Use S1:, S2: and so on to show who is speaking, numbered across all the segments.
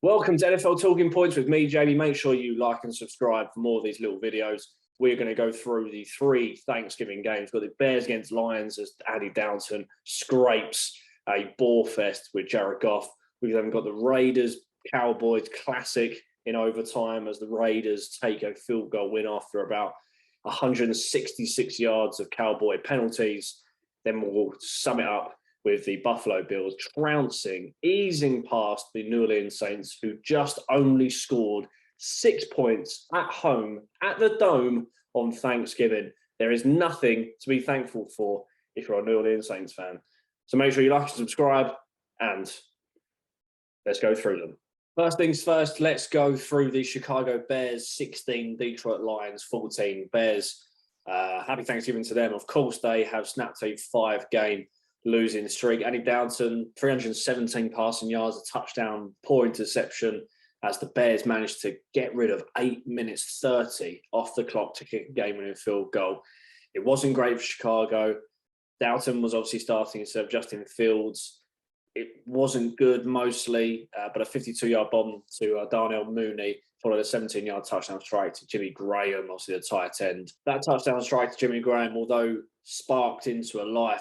S1: Welcome to NFL Talking Points with me, Jamie. Make sure you like and subscribe for more of these little videos. We're going to go through the three Thanksgiving games. We've got the Bears against Lions as Andy Dalton scrapes a bore fest with Jared Goff. We've then got the Raiders Cowboys classic in overtime as the Raiders take a field goal win after about 166 yards of Cowboy penalties. Then we'll sum it up with the Buffalo Bills easing past the New Orleans Saints, who just only scored 6 points at home at the Dome on Thanksgiving. There is nothing to be thankful for if you're a New Orleans Saints fan. So make sure you like and subscribe, and let's go through them. First things first, let's go through the Chicago Bears 16, Detroit Lions 14. Bears, happy Thanksgiving to them. Of course, they have snapped a 5-game losing streak. Andy Dalton, 317 passing yards, a touchdown, poor interception, as the Bears managed to get rid of 8 minutes 30 off the clock to kick a game-winning field goal. It wasn't great for Chicago. Dalton was obviously starting instead of Justin Fields. It wasn't good mostly, but a 52-yard bomb to Darnell Mooney followed a 17-yard touchdown strike to Jimmy Graham, obviously the tight end. That touchdown strike to Jimmy Graham, although sparked into a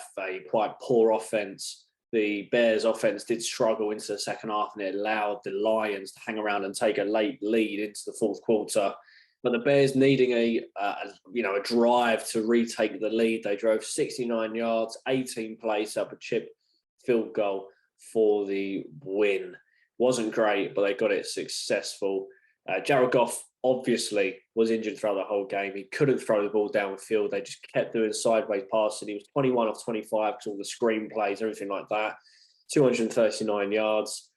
S1: quite poor offense, the Bears offense did struggle into the second half, and it allowed the Lions to hang around and take a late lead into the fourth quarter. But the Bears needing a drive to retake the lead, they drove 69 yards, 18 plays up a chip field goal for the win. Wasn't great, but they got it successful. Jared Goff obviously was injured throughout the whole game. He couldn't throw the ball downfield. They just kept doing sideways passing. He was 21 of 25 because all the screen plays, everything like that. 239 yards,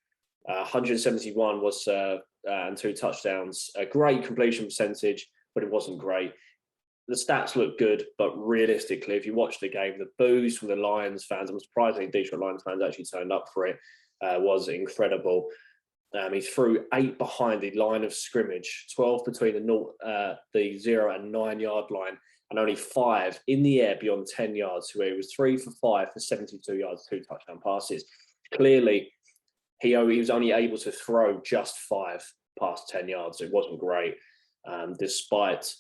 S1: 171 was and 2 touchdowns. A great completion percentage, but it wasn't great. The stats look good, but realistically, if you watch the game, the boos from the Lions fans, I'm surprised Detroit Lions fans actually turned up for it, was incredible. He threw 8 behind the line of scrimmage, 12 between the 0 and 9 yard line, and only 5 in the air beyond 10 yards. So he was 3 for 5 for 72 yards, 2 touchdown passes. Clearly, he was only able to throw just 5 past 10 yards. It wasn't great, despite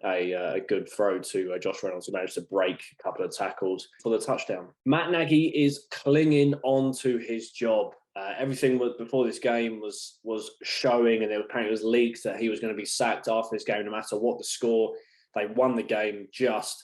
S1: a good throw to Josh Reynolds, who managed to break a couple of tackles for the touchdown. Matt Nagy is clinging on to his job. Everything before this game was showing, and apparently it was leaked that he was going to be sacked after this game, no matter what the score. They won the game just.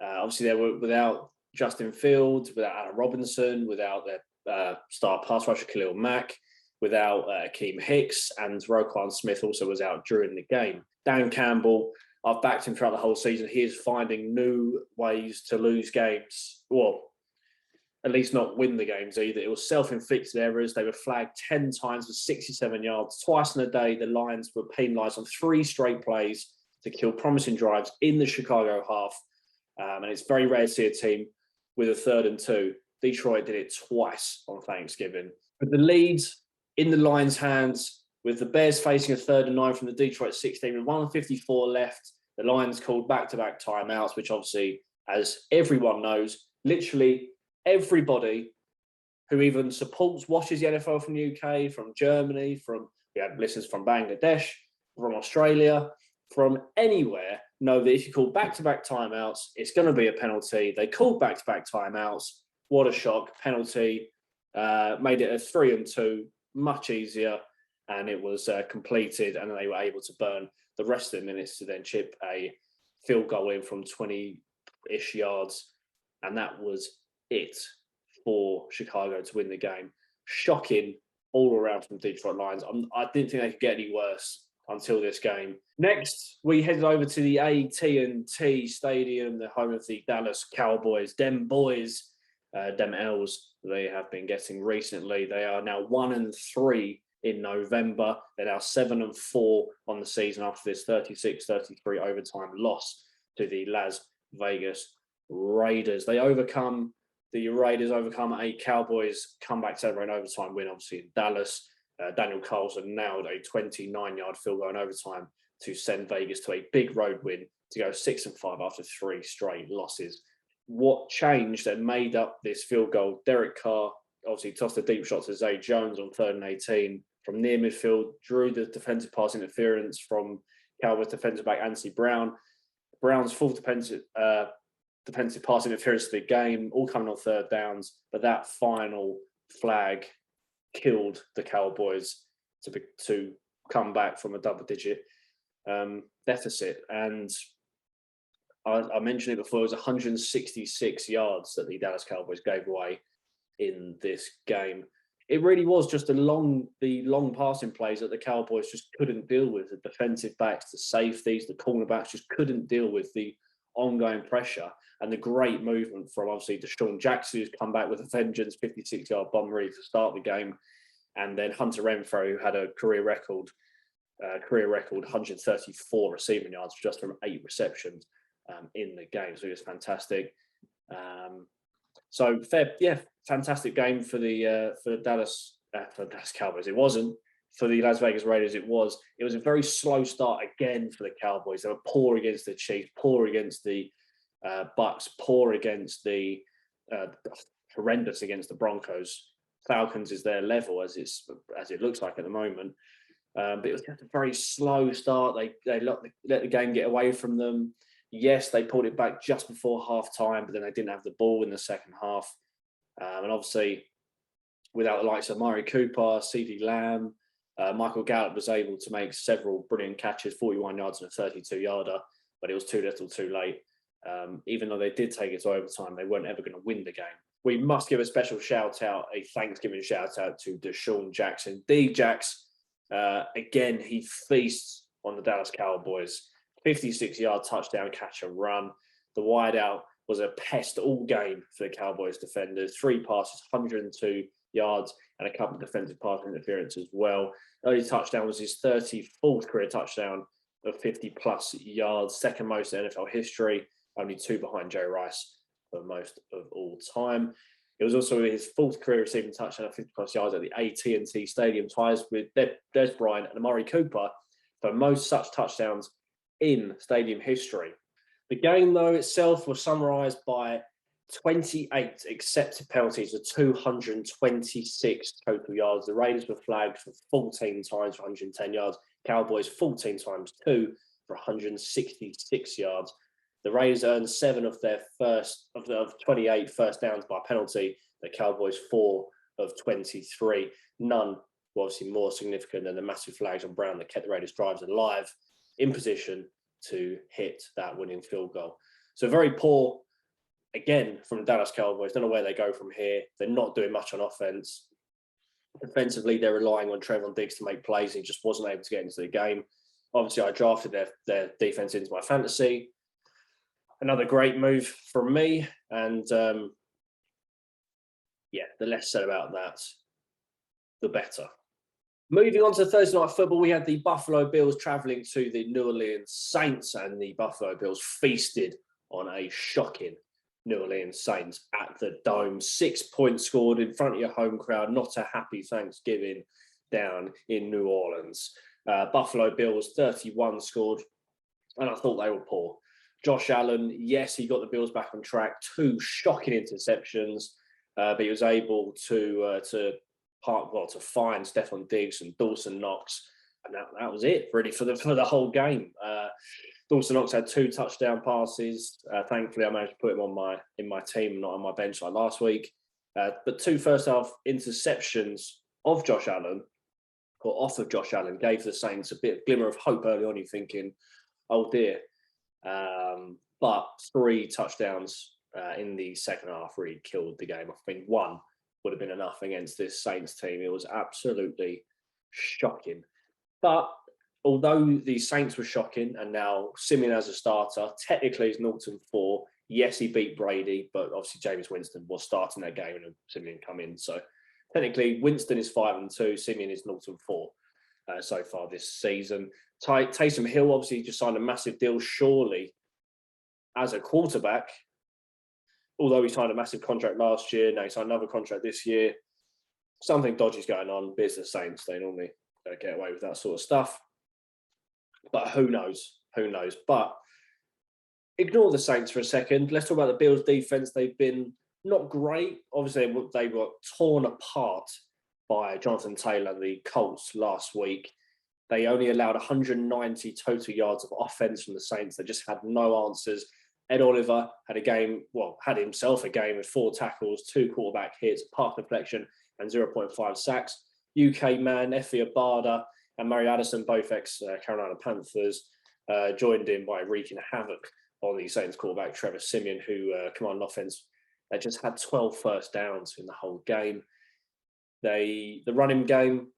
S1: Obviously, they were without Justin Fields, without Allen Robinson, without their star pass rusher Khalil Mack, without Akeem Hicks, and Roquan Smith also was out during the game. Dan Campbell, I've backed him throughout the whole season. He is finding new ways to lose games. Well, at least not win the games either. It was self-inflicted errors. They were flagged 10 times for 67 yards. Twice in a day, the Lions were penalised on 3 straight plays to kill promising drives in the Chicago half. And it's very rare to see a team with a 3rd and 2. Detroit did it twice on Thanksgiving. With the lead in the Lions' hands, with the Bears facing a 3rd and 9 from the Detroit 16, with 1:54 left, the Lions called back-to-back timeouts, which obviously, as everyone knows, literally everybody who even watches the NFL from the UK, from Germany, we had listeners from Bangladesh, from Australia, from anywhere, know that if you call back-to-back timeouts, it's going to be a penalty. They called back-to-back timeouts. What a shock. Penalty. Made it a 3 and 2, much easier, and it was completed, and they were able to burn the rest of the minutes to then chip a field goal in from 20-ish yards, and that was it for Chicago to win the game. Shocking all around from the Detroit Lions. I didn't think they could get any worse until this game. Next, we headed over to the AT&T Stadium, the home of the Dallas Cowboys. Dem boys, dem L's they have been getting recently. They are now 1-3 in November. They're now 7-4 on the season after this 36-33 overtime loss to the Las Vegas Raiders. The Raiders overcome a Cowboys comeback celebrating overtime win, obviously in Dallas. Daniel Carlson nailed a 29-yard field goal in overtime to send Vegas to a big road win to go 6-5 after 3 straight losses. What changed and made up this field goal? Derek Carr obviously tossed a deep shot to Zay Jones on 3rd and 18. from near midfield, drew the defensive pass interference from Cowboys defensive back Anthony Brown. Brown's full defensive pass interference to the game, all coming on third downs, but that final flag killed the Cowboys to come back from a double-digit deficit. And I mentioned it before, it was 166 yards that the Dallas Cowboys gave away in this game. It really was just the long passing plays that the Cowboys just couldn't deal with. The defensive backs, the safeties, the cornerbacks just couldn't deal with the ongoing pressure and the great movement from obviously Deshaun Jackson, who's come back with a vengeance, 56-yard bomb ready to start the game. And then Hunter Renfrow, who had a career record 134 receiving yards just from 8 receptions in the game. So it was fantastic. Fantastic game for the Dallas Cowboys. It wasn't for the Las Vegas Raiders. It was a very slow start again for the Cowboys. They were poor against the Chiefs, poor against the Bucks, poor against the horrendous against the Broncos. Falcons is their level as it looks like at the moment. But it was just a very slow start. They let the game get away from them. Yes, they pulled it back just before halftime, but then they didn't have the ball in the second half. And obviously, without the likes of Amari Cooper, CeeDee Lamb, Michael Gallup was able to make several brilliant catches, 41 yards and a 32-yarder, but it was too little too late. Even though they did take it to overtime, they weren't ever going to win the game. We must give a special a Thanksgiving shout out to Deshaun Jackson. D-Jax, again, he feasts on the Dallas Cowboys. 56-yard touchdown catch and run. The wideout was a pest all game for the Cowboys defenders. 3 passes, 102 yards, and a couple of defensive pass interference as well. Early touchdown was his 34th career touchdown of 50-plus yards, second most in NFL history, only 2 behind Jerry Rice for most of all time. It was also his 4th career receiving touchdown of 50-plus yards at the AT&T Stadium, ties with Des Bryant and Amari Cooper for most such touchdowns in stadium history. The game, though, itself was summarised by 28 accepted penalties of 226 total yards. The Raiders were flagged for 14 times for 110 yards. Cowboys 14 times 2 for 166 yards. The Raiders earned 7 of their 28 first downs by penalty. The Cowboys 4 of 23. None were obviously more significant than the massive flags on Brown that kept the Raiders' drives alive, in position to hit that winning field goal. So very poor, again, from the Dallas Cowboys. Don't know where they go from here. They're not doing much on offense. Defensively, they're relying on Trevon Diggs to make plays. He just wasn't able to get into the game. Obviously, I drafted their defense into my fantasy. Another great move from me. And the less said about that, the better. Moving on to Thursday Night Football, we had the Buffalo Bills traveling to the New Orleans Saints, and the Buffalo Bills feasted on a shocking New Orleans Saints at the Dome. 6 points scored in front of your home crowd. Not a happy Thanksgiving down in New Orleans. Buffalo Bills 31 scored, and I thought they were poor. Josh Allen, yes, he got the Bills back on track. 2 shocking interceptions, but he was able to find Stephon Diggs and Dawson Knox, and that was it really for the whole game. Dawson Knox had 2 touchdown passes. Thankfully, I managed to put him in my team, not on my bench like last week. But 2 first half interceptions of Josh Allen, or off of Josh Allen, gave the Saints a bit of glimmer of hope early on. You're thinking, oh dear. But 3 touchdowns in the second half really killed the game. I think 1 would have been enough against this Saints team. It was absolutely shocking. But although the Saints were shocking, and now Simeon as a starter, technically he's 0-4. Yes, he beat Brady, but obviously Jameis Winston was starting that game and Simeon come in. So technically Winston is 5-2, Simeon is 0-4 so far this season. Taysom Hill obviously just signed a massive deal, surely, as a quarterback. Although he signed a massive contract last year, now he signed another contract this year. Something dodgy's going on. Business Saints, they normally get away with that sort of stuff. But who knows? Who knows? But ignore the Saints for a second. Let's talk about the Bills' defense. They've been not great. Obviously, they were torn apart by Jonathan Taylor and the Colts last week. They only allowed 190 total yards of offense from the Saints. They just had no answers. Ed Oliver had himself a game with 4 tackles, 2 quarterback hits, park deflection, and 0.5 sacks. UK man, Effie Abada and Murray Addison, both ex-Carolina Panthers, joined in by wreaking havoc on the Saints quarterback, Trevor Siemian, who commanded offense. They just had 12 first downs in the whole game. The running game,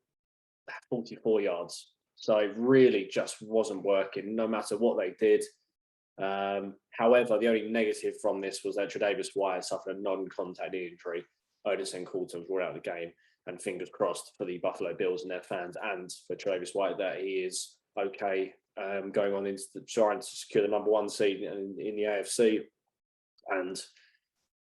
S1: 44 yards. So it really just wasn't working, no matter what they did. However, the only negative from this was that Tre'Davious White suffered a non-contact injury. Odinson Coulter was ruled out of the game, and fingers crossed for the Buffalo Bills and their fans, and for Tre'Davious White that he is okay, going on into trying to secure the #1 seed in the AFC and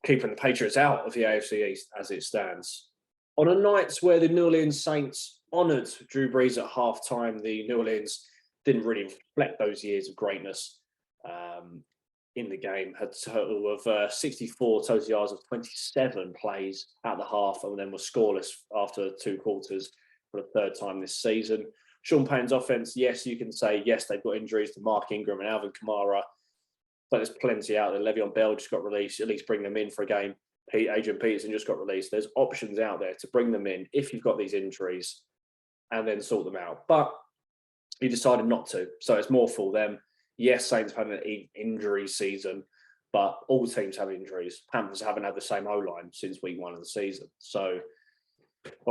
S1: keeping the Patriots out of the AFC East as it stands. On a night where the New Orleans Saints honoured Drew Brees at halftime, the New Orleans didn't really reflect those years of greatness in the game. Had a total of 64 total yards of 27 plays at the half, and then was scoreless after 2 quarters for the 3rd time this season. Sean Payton's offense, yes, you can say, yes, they've got injuries to Mark Ingram and Alvin Kamara, but there's plenty out there. Le'Veon Bell just got released. At least bring them in for a game. Adrian Peterson just got released. There's options out there to bring them in if you've got these injuries and then sort them out. But he decided not to. So it's more for them. Yes, Saints have had an injury season, but all teams have injuries. Panthers haven't had the same O-line since week 1 of the season.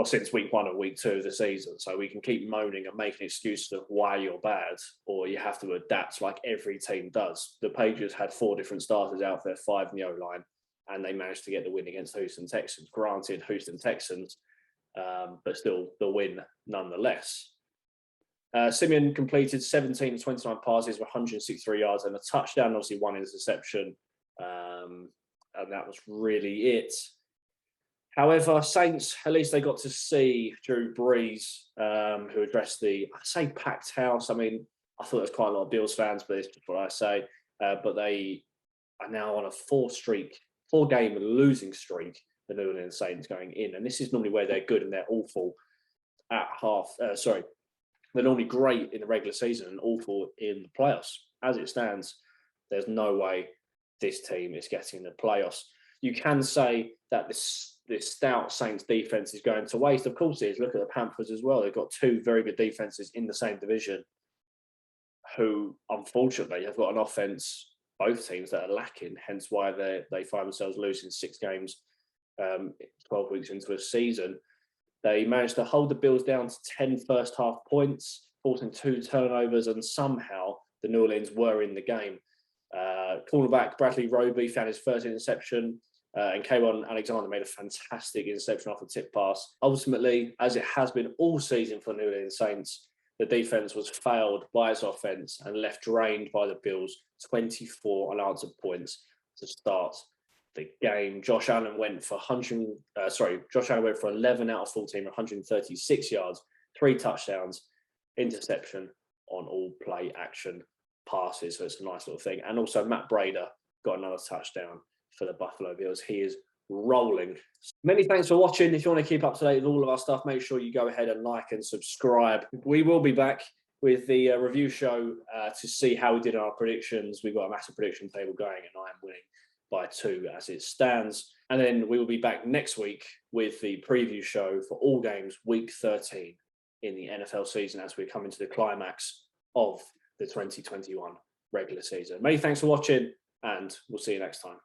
S1: Since week 1 or week 2 of the season. So we can keep moaning and making excuses of why you're bad, or you have to adapt like every team does. The Patriots had 4 different starters out there, 5 in the O-line, and they managed to get the win against Houston Texans. Granted, Houston Texans, but still the win nonetheless. Simeon completed 17 of 29 passes with 163 yards and a touchdown, obviously 1 interception, and that was really it. However, Saints, at least they got to see Drew Brees, who addressed the, I say packed house. I mean, I thought there was quite a lot of Bills fans, but it's just what I say. But they are now on a 4-game losing streak, the New Orleans Saints going in. And this is normally where they're good and they're awful at they're normally great in the regular season and awful in the playoffs. As it stands, there's no way this team is getting the playoffs. You can say that this stout Saints defense is going to waste. Of course it is. Look at the Panthers as well. They've got 2 very good defenses in the same division who, unfortunately, have got an offense, both teams, that are lacking, hence why they find themselves losing 6 games 12 weeks into a season. They managed to hold the Bills down to 10 first-half points, forcing 2 turnovers, and somehow the New Orleans were in the game. Cornerback Bradley Roby found his first interception, and Kayvon Alexander made a fantastic interception off a tip pass. Ultimately, as it has been all season for the New Orleans Saints, the defense was failed by its offense and left drained by the Bills. 24 unanswered points to start the game. Josh Allen went for 11 out of 14, 136 yards, 3 touchdowns, interception on all play action passes. So it's a nice little thing. And also Matt Breida got another touchdown for the Buffalo Bills. He is rolling. Many thanks for watching. If you want to keep up to date with all of our stuff, make sure you go ahead and like and subscribe. We will be back with the review show to see how we did our predictions. We've got a massive prediction table going and I am winning by 2 as it stands. And then we will be back next week with the preview show for all games week 13 in the NFL season as we come into the climax of the 2021 regular season. Many thanks for watching and we'll see you next time.